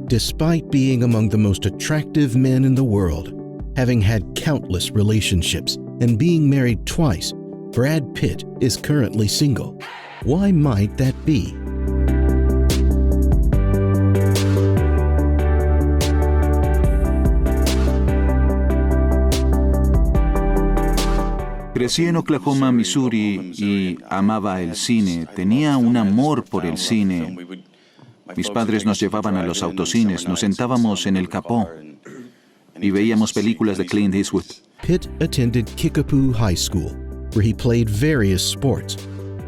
Despite being among the most attractive men in the world, having had countless relationships, and being married twice, Brad Pitt is currently single. Why might that be? Crecí en Oklahoma, Missouri, y amaba el cine. Tenía un amor por el cine. Mis padres nos llevaban a los autocines, nos sentábamos en el capó y veíamos películas de Clint Eastwood. Pitt attended Kickapoo High School, where he played various sports,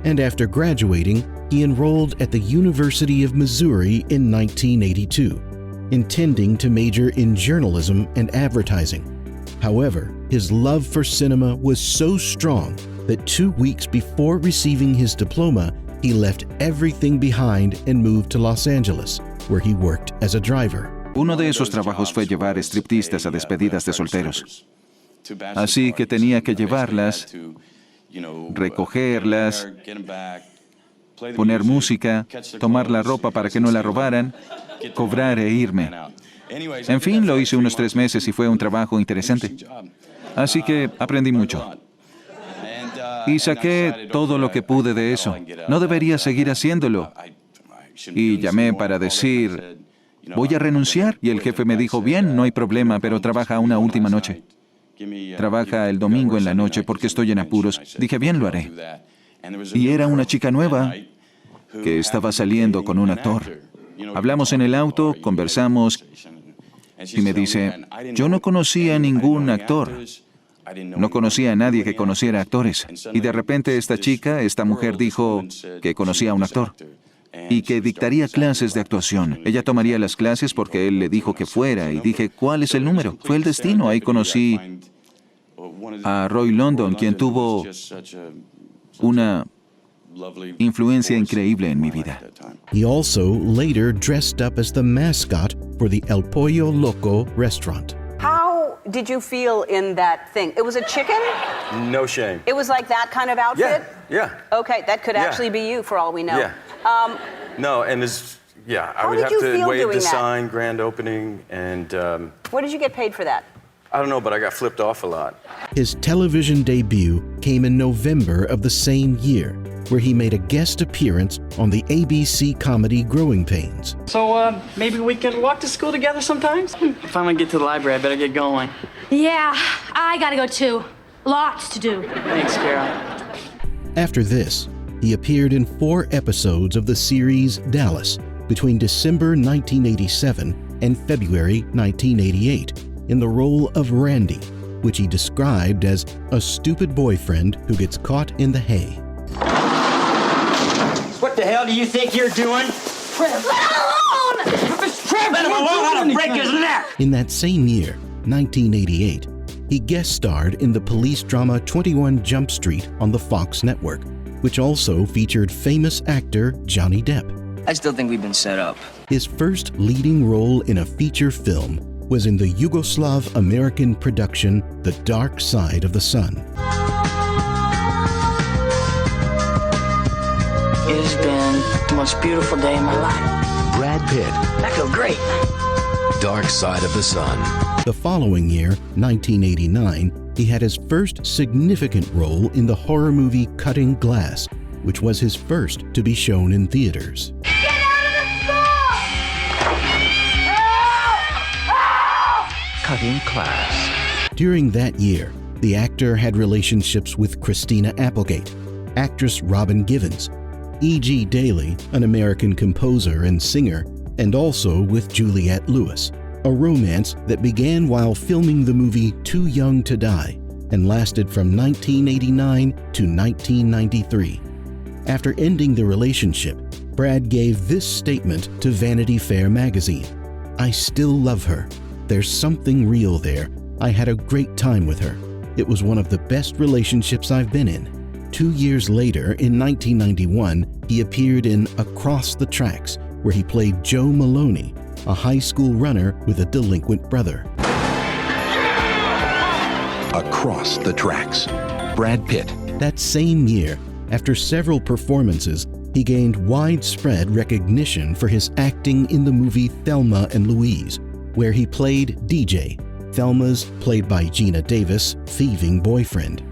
and after graduating, he enrolled at the University of Missouri in 1982, intending to major in journalism and advertising. However, his love for cinema was so strong that 2 weeks before receiving his diploma, he left everything behind and moved to Los Angeles, where he worked as a driver. Uno de esos trabajos fue llevar stripteastas a despedidas de solteros. Así que tenía que llevarlas, recogerlas, poner música, tomar la ropa para que no la robaran, cobrar e irme. En fin, lo hice unos 3 meses y fue un trabajo interesante. Así que aprendí mucho. Y saqué todo lo que pude de eso. No debería seguir haciéndolo. Y llamé para decir, voy a renunciar. Y el jefe me dijo, bien, no hay problema, pero trabaja una última noche. Trabaja el domingo en la noche porque estoy en apuros. Dije, bien, lo haré. Y era una chica nueva que estaba saliendo con un actor. Hablamos en el auto, conversamos, y me dice, yo no conocía a ningún actor. No conocía a nadie que conociera actores. Y de repente esta mujer dijo que conocía a un actor y que dictaría clases de actuación. Ella tomaría las clases porque él le dijo que fuera, y dije, ¿cuál es el número? Fue el destino. Ahí conocí a Roy London, quien tuvo una influencia increíble en mi vida. He also later dressed up as the mascot for the El Pollo Loco restaurant. How did you feel in that thing? It was a chicken? No shame. It was like that kind of outfit? Yeah. Okay, that could actually be you for all we know. Yeah. No, and I How would did have you to feel wave doing the that? sign, grand opening, and What did you get paid for that? I don't know, but I got flipped off a lot. His television debut came in November of the same year, where he made a guest appearance on the ABC comedy Growing Pains. So maybe we could walk to school together sometimes? If I'm gonna get to the library, I better get going. Yeah, I gotta go too. Lots to do. Thanks, Carol. After this, he appeared in 4 episodes of the series Dallas between December 1987 and February 1988 in the role of Randy, which he described as a stupid boyfriend who gets caught in the hay. What the hell do you think you're doing? Let him alone! Let him alone! I'll break his neck! In that same year, 1988, he guest starred in the police drama 21 Jump Street on the Fox network, which also featured famous actor Johnny Depp. I still think we've been set up. His first leading role in a feature film was in the Yugoslav-American production The Dark Side of the Sun. It has been the most beautiful day of my life. Brad Pitt, I feel great. Dark Side of the Sun. The following year, 1989, he had his first significant role in the horror movie Cutting Glass, which was his first to be shown in theaters. Get out of the school! Cutting Class. During that year, the actor had relationships with Christina Applegate, actress Robin Givens, E.G. Daly, an American composer and singer, and also with Juliette Lewis, a romance that began while filming the movie Too Young to Die and lasted from 1989 to 1993. After ending the relationship, Brad gave this statement to Vanity Fair magazine: "I still love her. There's something real there. I had a great time with her. It was one of the best relationships I've been in." 2 years later, in 1991, he appeared in Across the Tracks, where he played Joe Maloney, a high school runner with a delinquent brother. Across the Tracks. Brad Pitt. That same year, after several performances, he gained widespread recognition for his acting in the movie Thelma and Louise, where he played DJ, Thelma's, played by Gina Davis, thieving boyfriend.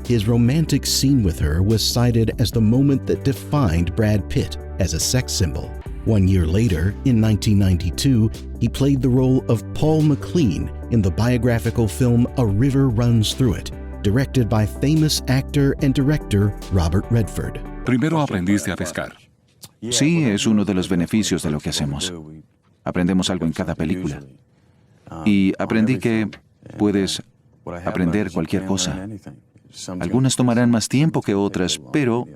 His romantic scene with her was cited as the moment that defined Brad Pitt as a sex symbol. 1 year later, in 1992, he played the role of Paul McLean in the biographical film A River Runs Through It, directed by famous actor and director Robert Redford. Primero aprendiste a pescar. Sí, es uno de los beneficios de lo que hacemos. Aprendemos algo en cada película. Y aprendí que puedes aprender cualquier cosa. Algunas tomarán más tiempo que otras, pero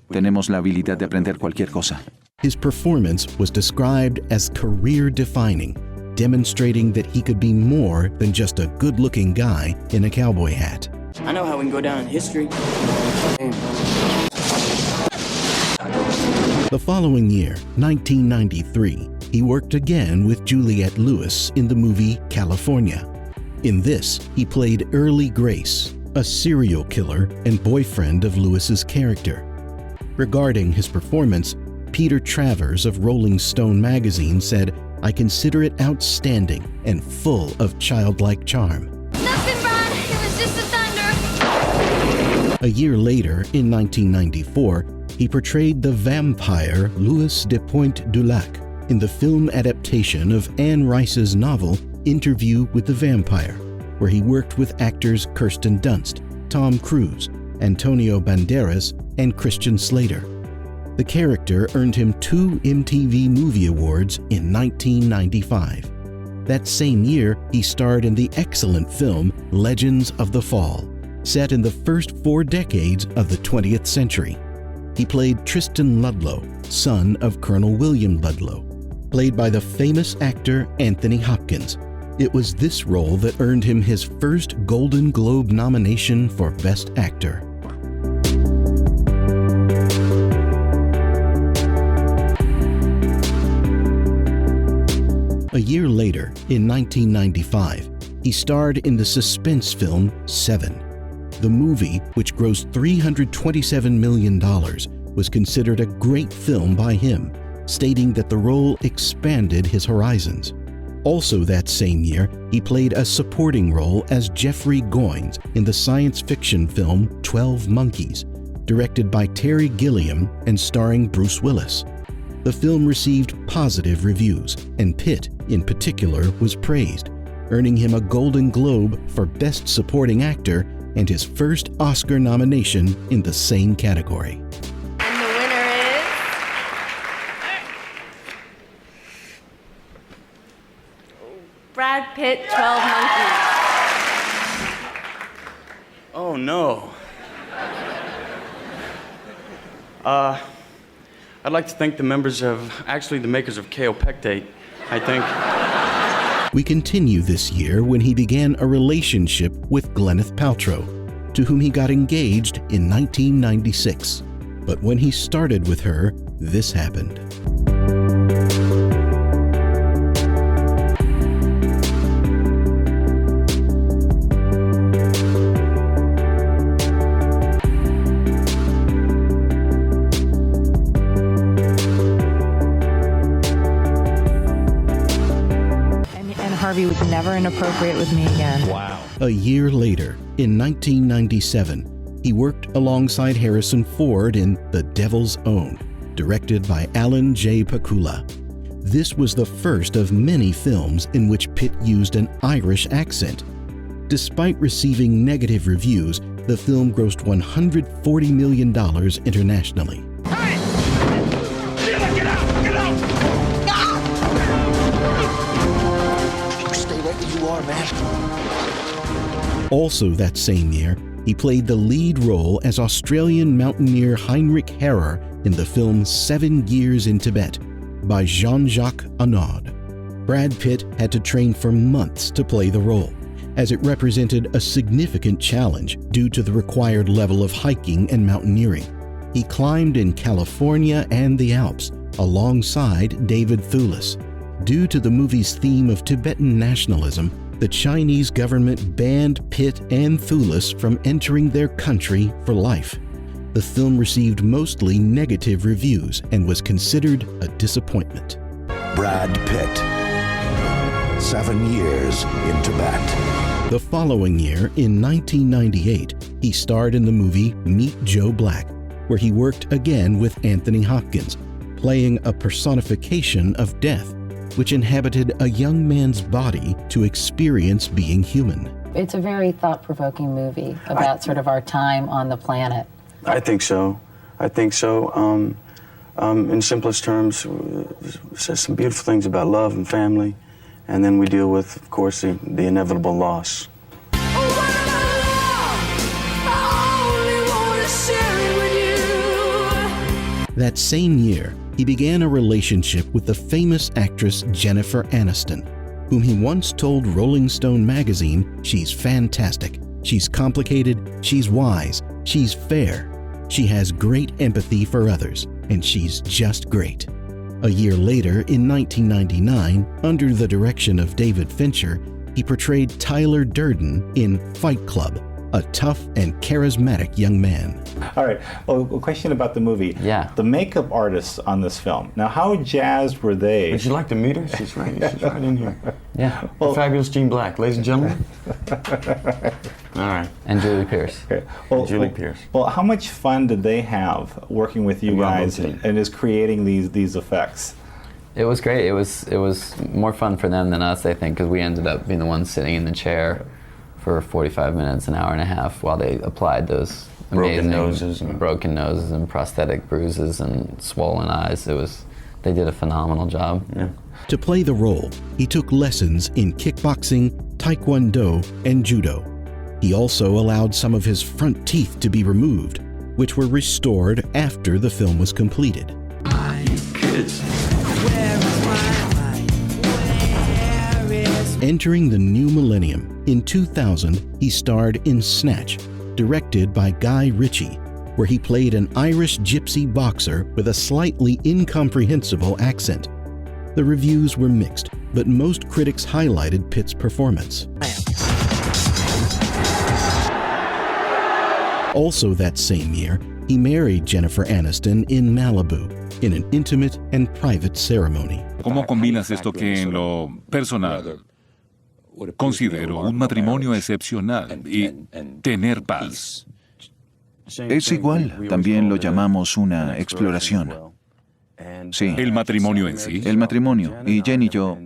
tenemos la habilidad de aprender cualquier cosa. His performance was described as career-defining, demonstrating that he could be more than just a good-looking guy in a cowboy hat. I know how we can go down in history. The following year, 1993, he worked again with Juliette Lewis in the movie California. In this, he played Early Grace, a serial killer and boyfriend of Lewis's character. Regarding his performance, Peter Travers of Rolling Stone magazine said, "I consider it outstanding and full of childlike charm." Nothing, Brad. It was just the thunder. A year later, in 1994, he portrayed the vampire Louis de Pointe-du-Lac in the film adaptation of Anne Rice's novel Interview with the Vampire, where he worked with actors Kirsten Dunst, Tom Cruise, Antonio Banderas, and Christian Slater. The character earned him 2 MTV Movie Awards in 1995. That same year, he starred in the excellent film Legends of the Fall, set in the first 4 decades of the 20th century. He played Tristan Ludlow, son of Colonel William Ludlow, played by the famous actor Anthony Hopkins. It was this role that earned him his first Golden Globe nomination for Best Actor. A year later, in 1995, he starred in the suspense film Seven. The movie, which grossed $327 million, was considered a great film by him, stating that the role expanded his horizons. Also that same year, he played a supporting role as Jeffrey Goins in the science fiction film 12 Monkeys, directed by Terry Gilliam and starring Bruce Willis. The film received positive reviews, and Pitt, in particular, was praised, earning him a Golden Globe for Best Supporting Actor and his first Oscar nomination in the same category. And the winner is... Brad Pitt, 12 Monkeys. Oh, no. I'd like to thank the makers of Kaopectate, I think. We continue this year when he began a relationship with Gwyneth Paltrow, to whom he got engaged in 1996. But when he started with her, this happened. Harvey was never inappropriate with me again. Wow. A year later, in 1997, he worked alongside Harrison Ford in The Devil's Own, directed by Alan J. Pakula. This was the first of many films in which Pitt used an Irish accent. Despite receiving negative reviews, the film grossed $140 million internationally. Hey! Get out! Get out! Stay right where you are, man. Also that same year, he played the lead role as Australian mountaineer Heinrich Harrer in the film 7 Years in Tibet by Jean-Jacques Annaud. Brad Pitt had to train for months to play the role, as it represented a significant challenge due to the required level of hiking and mountaineering. He climbed in California and the Alps alongside David Thewlis. Due to the movie's theme of Tibetan nationalism, the Chinese government banned Pitt and Thewlis from entering their country for life. the film received mostly negative reviews and was considered a disappointment. Brad Pitt. 7 years in Tibet. The following year, in 1998, he starred in the movie Meet Joe Black, where he worked again with Anthony Hopkins, playing a personification of death, which inhabited a young man's body to experience being human. It's a very thought-provoking movie about sort of our time on the planet. I think so. In simplest terms, it says some beautiful things about love and family, and then we deal with, of course, the inevitable loss. That same year, he began a relationship with the famous actress Jennifer Aniston, whom he once told Rolling Stone magazine she's fantastic, she's complicated, she's wise, she's fair, she has great empathy for others, and she's just great. A year later, in 1999, under the direction of David Fincher, he portrayed Tyler Durden in Fight Club, a tough and charismatic young man. All right, well, a question about the movie. Yeah. The makeup artists on this film. Now, how jazzed were they? Would you like to meet her? She's right in here. Yeah. Well, the fabulous Jean Black, ladies and gentlemen. All right. And Julie Pierce. Okay. Well, Julie Pierce. Well, how much fun did they have working with you guys and just creating these effects? It was great. It was more fun for them than us, I think, because we ended up being the ones sitting in the chair for 45 minutes, an hour and a half, while they applied those amazing broken noses and prosthetic bruises and swollen eyes. They did a phenomenal job. Yeah. To play the role, he took lessons in kickboxing, taekwondo, and judo. He also allowed some of his front teeth to be removed, which were restored after the film was completed. Kids. Entering the new millennium, in 2000, he starred in Snatch, directed by Guy Ritchie, where he played an Irish gypsy boxer with a slightly incomprehensible accent. The reviews were mixed, but most critics highlighted Pitt's performance. Also that same year, he married Jennifer Aniston in Malibu, in an intimate and private ceremony. ¿Cómo combinas esto que en lo personal considero un matrimonio excepcional y tener paz? Es igual, también lo llamamos una exploración. Sí. ¿El matrimonio en sí? El matrimonio. Y Jen y yo,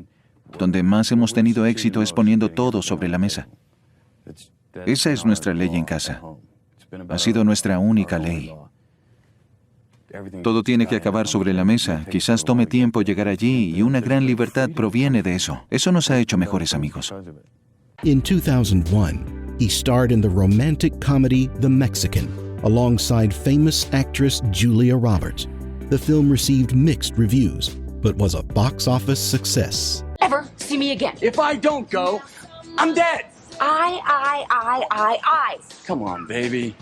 donde más hemos tenido éxito es poniendo todo sobre la mesa. Esa es nuestra ley en casa. Ha sido nuestra única ley. Todo tiene que acabar sobre la mesa. Quizás tome tiempo llegar allí y una gran libertad proviene de eso. Eso nos ha hecho mejores amigos. In 2001, he starred in the romantic comedy The Mexican, alongside famous actress Julia Roberts. The film received mixed reviews, but was a box office success. Ever see me again? If I don't go, I'm dead. I. Come on, baby.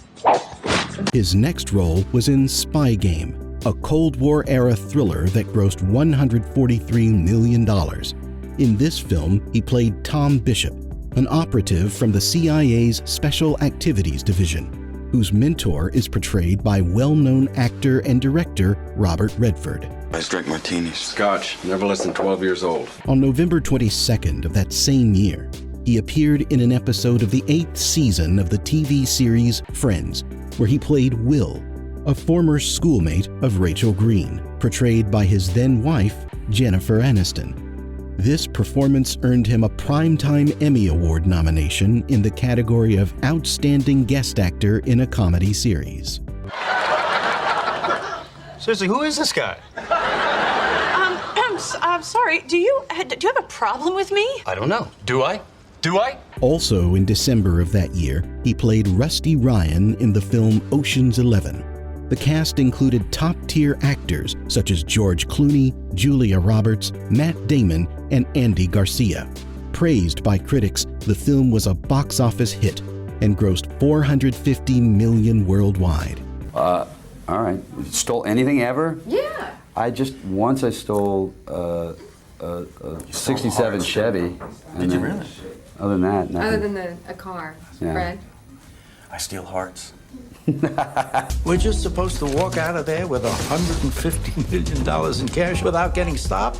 His next role was in Spy Game, a Cold War-era thriller that grossed $143 million. In this film, he played Tom Bishop, an operative from the CIA's Special Activities Division, whose mentor is portrayed by well-known actor and director Robert Redford. I drink martinis. Scotch, never less than 12 years old. On November 22nd of that same year, he appeared in an episode of the 8th season of the TV series Friends, where he played Will, a former schoolmate of Rachel Green, portrayed by his then-wife, Jennifer Aniston. This performance earned him a Primetime Emmy Award nomination in the category of Outstanding Guest Actor in a Comedy Series. Seriously, who is this guy? I'm sorry. Do you have a problem with me? I don't know. Do I? Also in December of that year, he played Rusty Ryan in the film Ocean's 11. The cast included top-tier actors such as George Clooney, Julia Roberts, Matt Damon, and Andy Garcia. Praised by critics, the film was a box office hit and grossed $450 million worldwide. All right. Stole anything ever? Yeah. Once I stole a 67 Chevy. Did you really? Other than that, nothing. Other than a car. Yeah. Brad? I steal hearts. We're just supposed to walk out of there with $150 million in cash without getting stopped?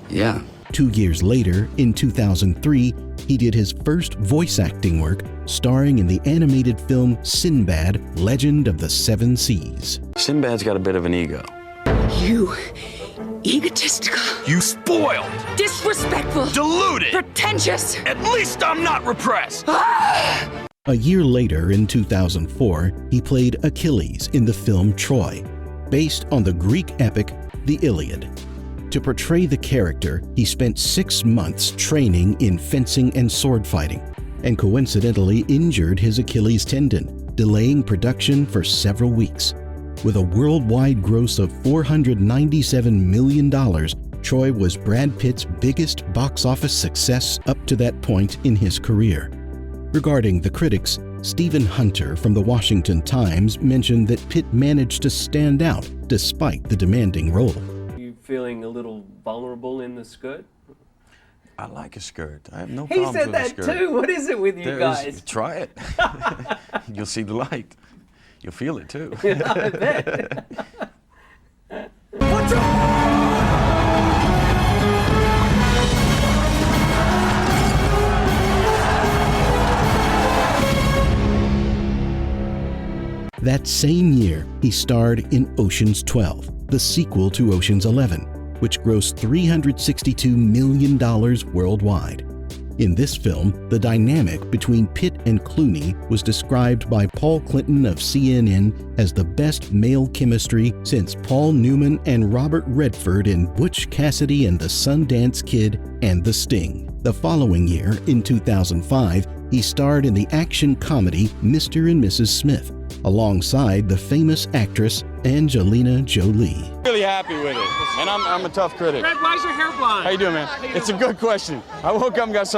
Yeah. 2 years later, in 2003, he did his first voice acting work, starring in the animated film Sinbad, Legend of the Seven Seas. Sinbad's got a bit of an ego. You egotistical. You spoiled. Disrespectful. Deluded. Pretentious. At least I'm not repressed. A year later, in 2004, he played Achilles in the film Troy, based on the Greek epic The Iliad. To portray the character, he spent 6 months training in fencing and sword fighting, and coincidentally injured his Achilles tendon, delaying production for several weeks. With a worldwide gross of $497 million, Troy was Brad Pitt's biggest box office success up to that point in his career. Regarding the critics, Stephen Hunter from the Washington Times mentioned that Pitt managed to stand out despite the demanding role. You feeling a little vulnerable in the skirt? I like a skirt. I have no He problems said with a that skirt. too. What is it with you guys? Try it. You'll see the light. You'll feel it too. I bet. What's up? That same year, he starred in Ocean's 12, the sequel to Ocean's 11, which grossed $362 million worldwide. In this film, the dynamic between Pitt and Clooney was described by Paul Clinton of CNN as the best male chemistry since Paul Newman and Robert Redford in Butch Cassidy and the Sundance Kid and The Sting. The following year, in 2005, he starred in the action comedy Mr. and Mrs. Smith, alongside the famous actress Angelina Jolie. Really happy with it, and I'm a tough critic. Brad, why is your hair blonde? How you doing, man? It's a good question. I woke up and got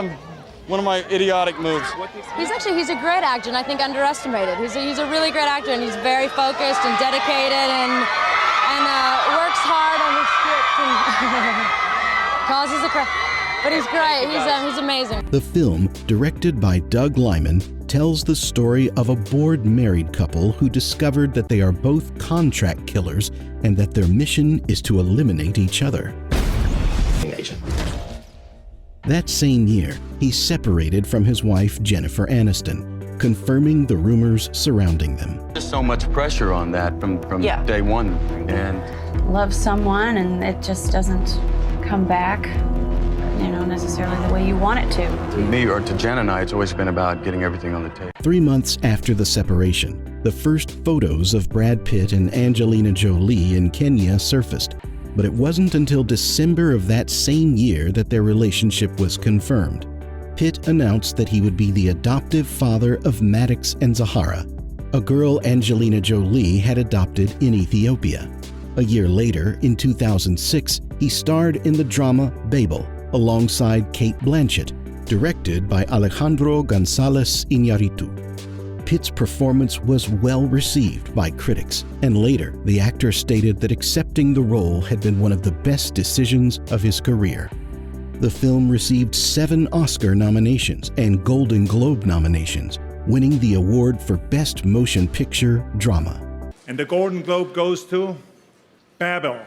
one of my idiotic moves. He's a great actor, and I think underestimated. He's a really great actor, and he's very focused and dedicated, and works hard on his script and causes a crowd. But he's great. He's amazing. The film, directed by Doug Liman, tells the story of a bored married couple who discovered that they are both contract killers and that their mission is to eliminate each other. Agent. That same year, he separated from his wife Jennifer Aniston, confirming the rumors surrounding them. There's so much pressure on that from day one, and love someone and it just doesn't come back, necessarily the way you want it to. Me or to Jen and I, it's always been about getting everything on the table. 3 months after the separation, the first photos of Brad Pitt and Angelina Jolie in Kenya surfaced, but it wasn't until December of that same year that their relationship was confirmed. Pitt announced that he would be the adoptive father of Maddox and Zahara, a girl Angelina Jolie had adopted in Ethiopia. A year later, in 2006, he starred in the drama Babel, alongside Kate Blanchett, directed by Alejandro González Iñárritu. Pitt's performance was well received by critics, and later the actor stated that accepting the role had been one of the best decisions of his career. The film received 7 Oscar nominations and Golden Globe nominations, winning the award for Best Motion Picture Drama. And the Golden Globe goes to Babel.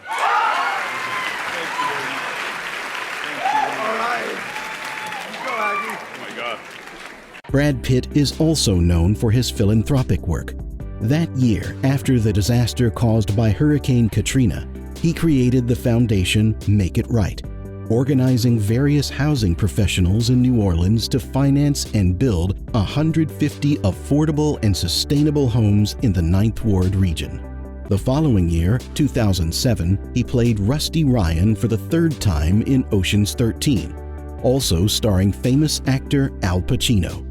Brad Pitt is also known for his philanthropic work. That year, after the disaster caused by Hurricane Katrina, he created the foundation Make It Right, organizing various housing professionals in New Orleans to finance and build 150 affordable and sustainable homes in the 9th Ward region. The following year, 2007, he played Rusty Ryan for the 3rd time in Ocean's 13, also starring famous actor Al Pacino.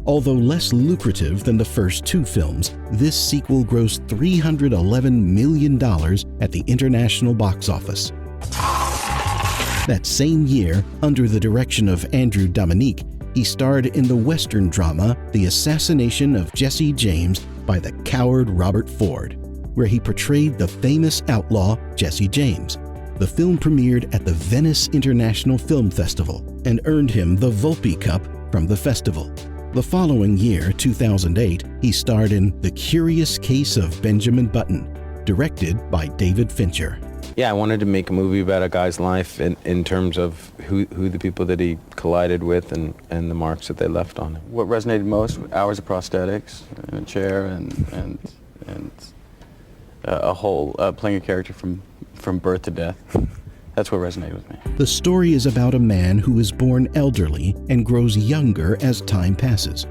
Although less lucrative than the first 2 films, this sequel grossed $311 million at the international box office. That same year, under the direction of Andrew Dominique, he starred in the Western drama The Assassination of Jesse James by the Coward Robert Ford, where he portrayed the famous outlaw Jesse James. The film premiered at the Venice International Film Festival and earned him the Volpi Cup from the festival. The following year, 2008, he starred in The Curious Case of Benjamin Button, directed by David Fincher. Yeah, I wanted to make a movie about a guy's life in terms of who the people that he collided with and the marks that they left on him. What resonated most? Hours of prosthetics in a chair and a whole playing a character from birth to death. That's what resonated with me. The story is about a man who is born elderly and grows younger as time passes.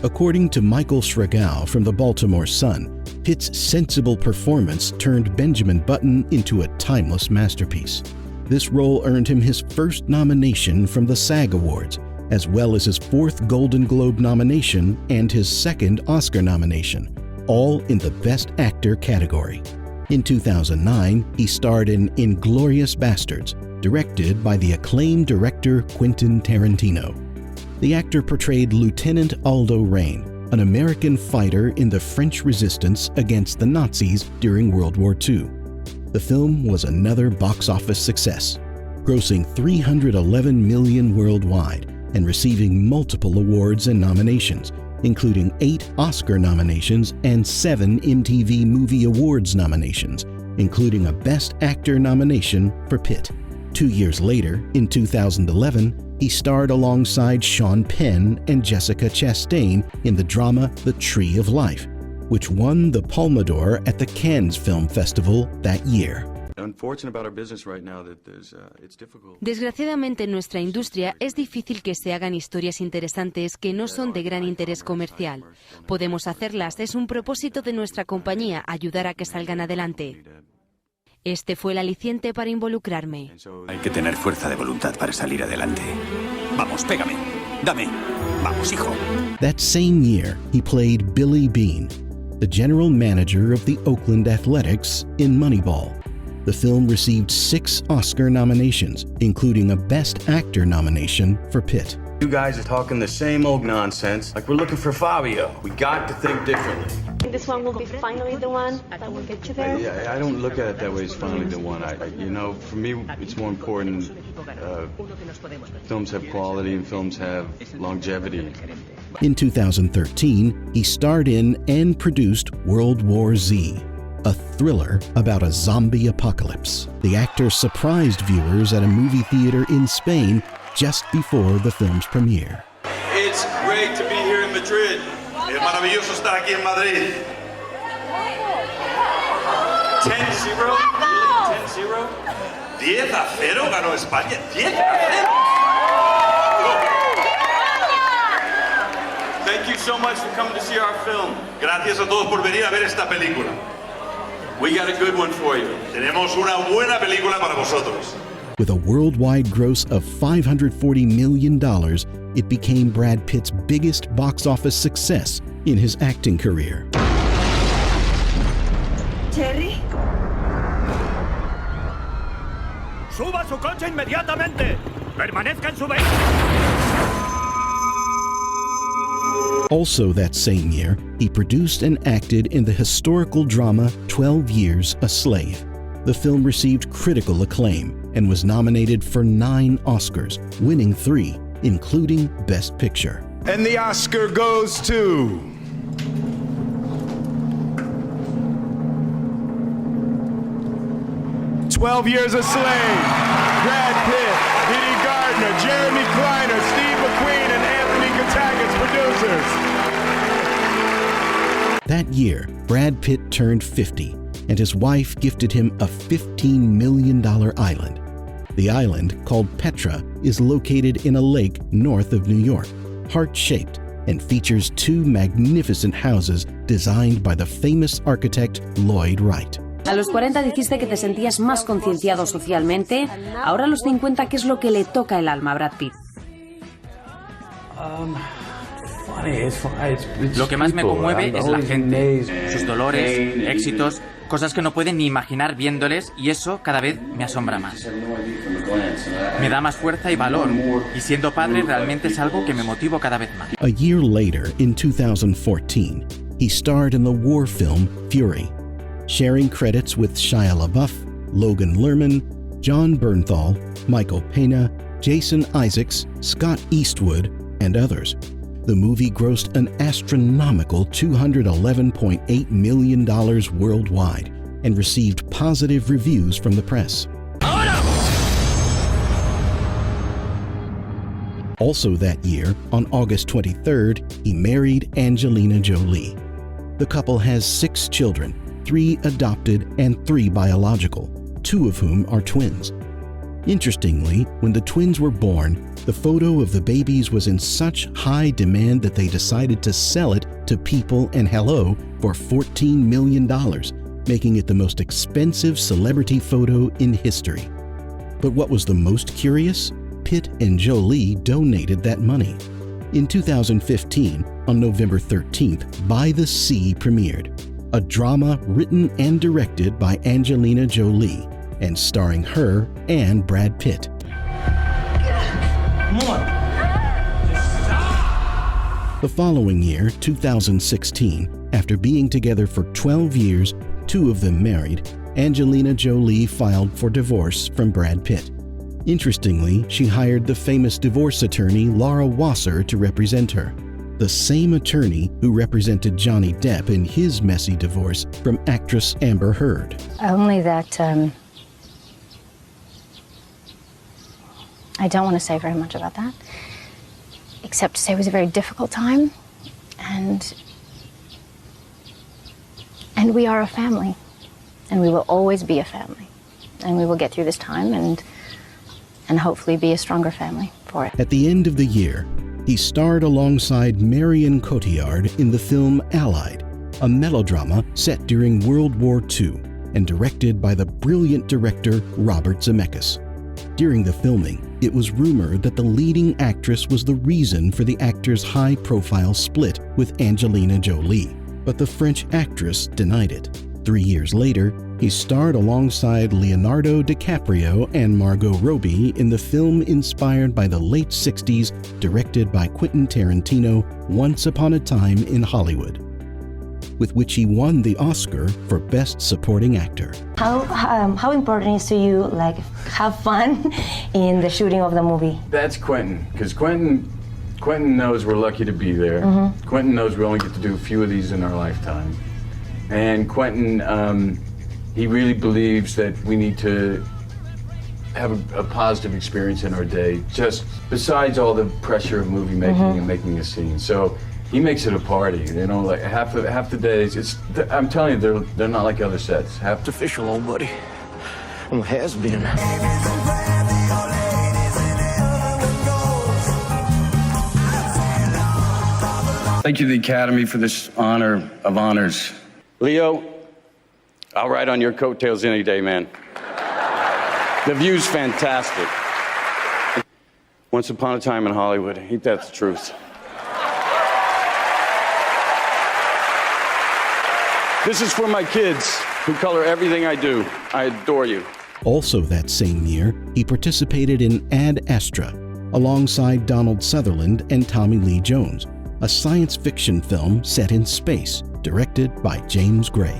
According to Michael Schragow from the Baltimore Sun, Pitt's sensible performance turned Benjamin Button into a timeless masterpiece. This role earned him his first nomination from the SAG Awards, as well as his fourth Golden Globe nomination and his second Oscar nomination, all in the Best Actor category. In 2009, he starred in Inglourious Basterds, directed by the acclaimed director Quentin Tarantino. The actor portrayed Lieutenant Aldo Raine, an American fighter in the French resistance against the Nazis during World War II. The film was another box office success, grossing $311 million worldwide and receiving multiple awards and nominations, including 8 Oscar nominations and 7 MTV Movie Awards nominations, including a Best Actor nomination for Pitt. 2 years later, in 2011, he starred alongside Sean Penn and Jessica Chastain in the drama The Tree of Life, which won the Palme d'Or at the Cannes Film Festival that year. Desgraciadamente en nuestra industria es difícil que se hagan historias interesantes que no son de gran interés comercial. Podemos hacerlas, es un propósito de nuestra compañía ayudar a que salgan adelante. Este fue el aliciente para involucrarme. Hay que tener fuerza de voluntad para salir adelante. Vamos, pégame. Dame. Vamos, hijo. That same year, he played Billy Beane, the general manager of the Oakland Athletics in Moneyball. The film received 6 Oscar nominations, including a Best Actor nomination for Pitt. You guys are talking the same old nonsense, like we're looking for Fabio. We got to think differently. This one will be finally the one that will get you there. I don't look at it that way. It's finally the one. For me, it's more important. Films have quality and films have longevity. In 2013, he starred in and produced World War Z, a thriller about a zombie apocalypse. The actor surprised viewers at a movie theater in Spain just before the film's premiere. It's great to be here in Madrid. Es maravilloso estar aquí en Madrid. 10-0. 10-0. 10-0 ganó España. 10-0. Thank you so much for coming to see our film. Gracias a todos por venir a ver esta película. We got a good one for you. Tenemos una buena película para vosotros. With a worldwide gross of $540 million, it became Brad Pitt's biggest box office success in his acting career. Jerry? ¡Suba su coche inmediatamente! ¡Permanezca en su vehículo! Also that same year, he produced and acted in the historical drama 12 Years a Slave. The film received critical acclaim and was nominated for 9 Oscars, winning 3, including Best Picture. And the Oscar goes to... "12 Years a Slave." Brad Pitt, Didi Gardner, Jeremy Kleiner, Steve McQueen, and Anthony Katagis, producers. That year, Brad Pitt turned 50, and his wife gifted him a $15 million island. The island, called Petra, is located in a lake north of New York, heart-shaped, and features 2 magnificent houses designed by the famous architect Lloyd Wright. A los 40 dijiste que te sentías más concienciado socialmente. Ahora a los 50, ¿qué es lo que le toca el alma a Brad Pitt? Lo que más me conmueve es la gente, sus dolores, éxitos, cosas que no pueden ni imaginar viéndoles, y eso cada vez me asombra más. Me da más fuerza y valor, y siendo padre realmente es algo que me motivo cada vez más. A year later, in 2014, he starred in the war film Fury, sharing credits with Shia LaBeouf, Logan Lerman, John Bernthal, Michael Pena, Jason Isaacs, Scott Eastwood, and others. the movie grossed an astronomical $211.8 million worldwide and received positive reviews from the press. Also that year, on August 23rd, he married Angelina Jolie. The couple has 6 children, 3 adopted and 3 biological, 2 of whom are twins. Interestingly, when the twins were born, the photo of the babies was in such high demand that they decided to sell it to People and Hello for $14 million, making it the most expensive celebrity photo in history. But what was the most curious? Pitt and Jolie donated that money. In 2015, on November 13th, By the Sea premiered, a drama written and directed by Angelina Jolie and starring her and Brad Pitt. The following year, 2016, after being together for 12 years, 2 of them married, Angelina Jolie filed for divorce from Brad Pitt. Interestingly, she hired the famous divorce attorney Laura Wasser to represent her, the same attorney who represented Johnny Depp in his messy divorce from actress Amber Heard. Only that I don't want to say very much about that, except to say it was a very difficult time, and we are a family, and we will always be a family, and we will get through this time and hopefully be a stronger family for it. At the end of the year, he starred alongside Marion Cotillard in the film Allied, a melodrama set during World War II and directed by the brilliant director Robert Zemeckis. During the filming, it was rumored that the leading actress was the reason for the actor's high-profile split with Angelina Jolie, but the French actress denied it. 3 years later, he starred alongside Leonardo DiCaprio and Margot Robbie in the film inspired by the late 60s, directed by Quentin Tarantino, Once Upon a Time in Hollywood, with which he won the Oscar for Best Supporting Actor. How important is to you, like, have fun in the shooting of the movie? That's Quentin, because Quentin knows we're lucky to be there. Mm-hmm. Quentin knows we only get to do a few of these in our lifetime. And Quentin, he really believes that we need to have a positive experience in our day, just besides all the pressure of movie making and making a scene. So he makes it a party, you know, like half the days, I'm telling you, they're not like other sets. It's official, old buddy. Well, has been. Thank you to the Academy for this honor of honors. Leo, I'll ride on your coattails any day, man. The view's fantastic. Once upon a time in Hollywood, ain't that the truth? This is for my kids who color everything I do. I adore you. Also that same year, he participated in Ad Astra, alongside Donald Sutherland and Tommy Lee Jones, a science fiction film set in space, directed by James Gray.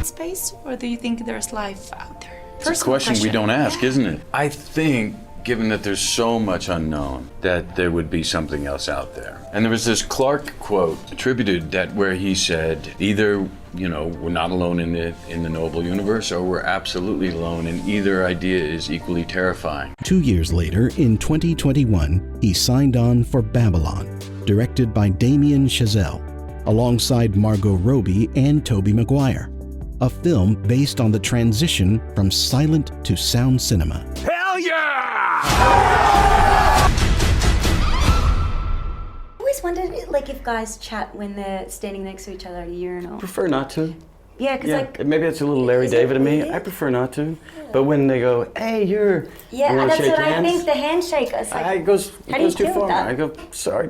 Space, or do you think there's life out there? It's a question we don't ask, isn't it? I think, given that there's so much unknown, that there would be something else out there. And there was this Clark quote attributed that where he said, either, you know, we're not alone in the noble universe, or we're absolutely alone, and either idea is equally terrifying. 2 years later, in 2021, he signed on for Babylon, directed by Damien Chazelle, alongside Margot Robbie and Tobey Maguire, a film based on the transition from silent to sound cinema. Hell yeah! I always wondered, like, if guys chat when they're standing next to each other at a urinal. Prefer not to. Yeah, because like... Maybe it's a little Larry David of me. I prefer not to. But when they go, hey, you're... Yeah, you that's shake what hands? I think, the handshake. It's like, It goes too far. That? I go, sorry,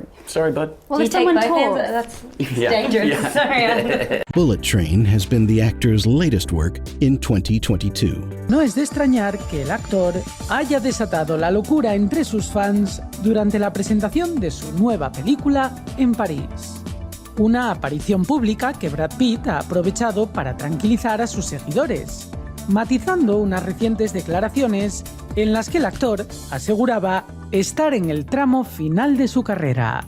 bud. Well, if someone talks, that's dangerous. Yeah. Sorry. Bullet Train has been the actor's latest work in 2022. No es de extrañar que el actor haya desatado la locura entre sus fans durante la presentación de su nueva película en París. Una aparición pública que Brad Pitt ha aprovechado para tranquilizar a sus seguidores, matizando unas recientes declaraciones en las que el actor aseguraba estar en el tramo final de su carrera.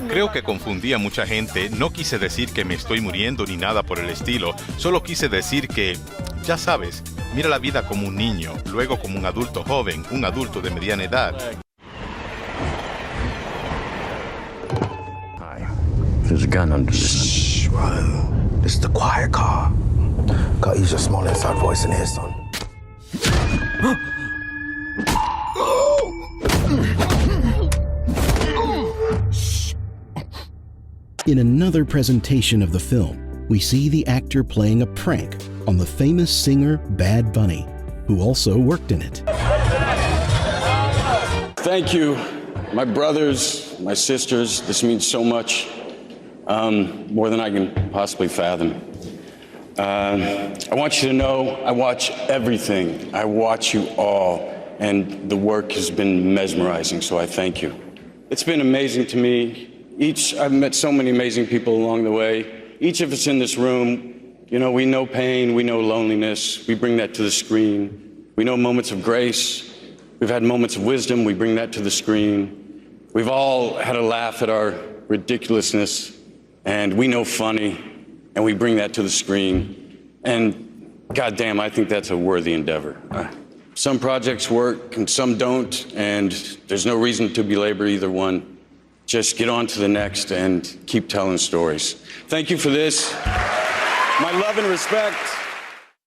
Creo que confundí a mucha gente. No quise decir que me estoy muriendo ni nada por el estilo. Solo quise decir que, ya sabes, mira la vida como un niño, luego como un adulto joven, un adulto de mediana edad. There's a gun under this. Shh, bro. This is the quiet car. Gotta use your small inside voice in here, son. In another presentation of the film, we see the actor playing a prank on the famous singer Bad Bunny, who also worked in it. Thank you, my brothers, my sisters. This means so much. More than I can possibly fathom. I want you to know I watch everything. I watch you all, and the work has been mesmerizing, so I thank you. It's been amazing to me. I've met so many amazing people along the way. Each of us in this room, you know, we know pain, we know loneliness. We bring that to the screen. We know moments of grace. We've had moments of wisdom. We bring that to the screen. We've all had a laugh at our ridiculousness. And we know funny, and we bring that to the screen. And goddamn, I think that's a worthy endeavor. Some projects work and some don't, and there's no reason to belabor either one. Just get on to the next and keep telling stories. Thank you for this. My love and respect.